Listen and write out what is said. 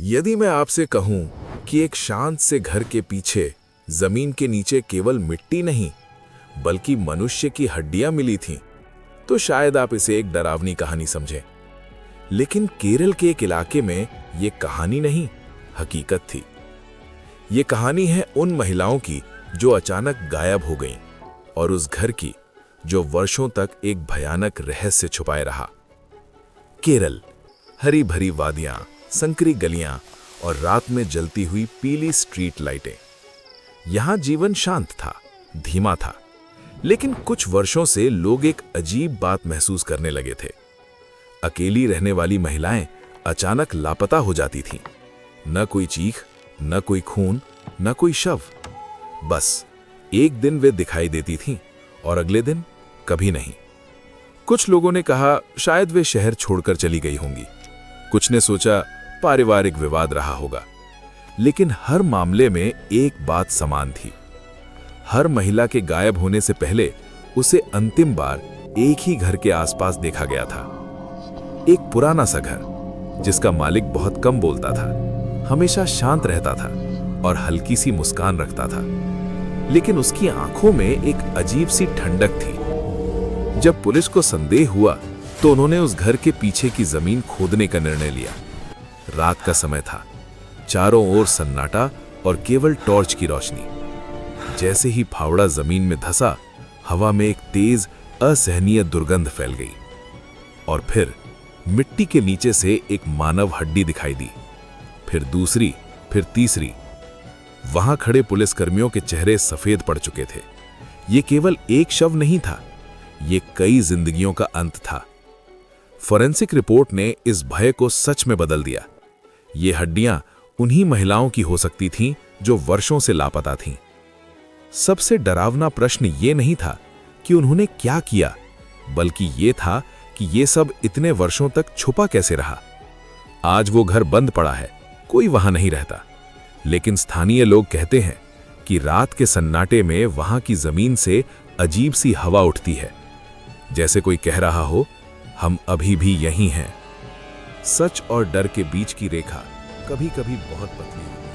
यदि मैं आपसे कहूं कि एक शांत से घर के पीछे जमीन के नीचे केवल मिट्टी नहीं बल्कि मनुष्य की हड्डियां मिली थीं, तो शायद आप इसे एक डरावनी कहानी समझें। लेकिन केरल के एक इलाके में ये कहानी नहीं, हकीकत थी। ये कहानी है उन महिलाओं की जो अचानक गायब हो गईं और उस घर की जो वर्षों तक एक भयानक रहस्य छुपाए रहा। केरल, हरी भरी वादियां, संकरी गलियां और रात में जलती हुई पीली स्ट्रीट लाइटें। यहां जीवन शांत था, धीमा था, लेकिन कुछ वर्षों से लोग एक अजीब बात महसूस करने लगे थे। अकेली रहने वाली महिलाएं अचानक लापता हो जाती थीं। न कोई चीख, न कोई खून, न कोई शव। बस एक दिन वे दिखाई देती थीं और अगले दिन कभी नहीं। कुछ लोगों ने कहा शायद वे शहर छोड़कर चली गई होंगी। कुछ ने सोचा पारिवारिक विवाद रहा होगा। लेकिन हर मामले में एक बात समान थी। हर महिला के गायब होने से पहले उसे अंतिम बार एक ही घर के आसपास देखा गया था। एक पुराना सा घर जिसका मालिक बहुत कम बोलता था, हमेशा शांत रहता था और हल्की सी मुस्कान रखता था। लेकिन उसकी आंखों में एक अजीब सी ठंडक थी। जब पुलिस को संदेह हुआ तो उन्होंने उस घर के पीछे की जमीन खोदने का निर्णय लिया। रात का समय था, चारों ओर सन्नाटा और केवल टॉर्च की रोशनी। जैसे ही फावड़ा जमीन में धंसा, हवा में एक तेज असहनीय दुर्गंध फैल गई और फिर मिट्टी के नीचे से एक मानव हड्डी दिखाई दी। फिर दूसरी, फिर तीसरी। वहां खड़े पुलिसकर्मियों के चेहरे सफेद पड़ चुके थे। ये केवल एक शव नहीं था, ये कई जिंदगियों का अंत था। फोरेंसिक रिपोर्ट ने इस भय को सच में बदल दिया। ये हड्डियां उन्हीं महिलाओं की हो सकती थीं जो वर्षों से लापता थीं। सबसे डरावना प्रश्न ये नहीं था कि उन्होंने क्या किया, बल्कि ये था कि ये सब इतने वर्षों तक छुपा कैसे रहा। आज वो घर बंद पड़ा है, कोई वहां नहीं रहता, लेकिन स्थानीय लोग कहते हैं कि रात के सन्नाटे में वहां की जमीन से अजीब सी हवा उठती है, जैसे कोई कह रहा हो, हम अभी भी यहीं हैं। सच और डर के बीच की रेखा कभी-कभी बहुत पतली होती है।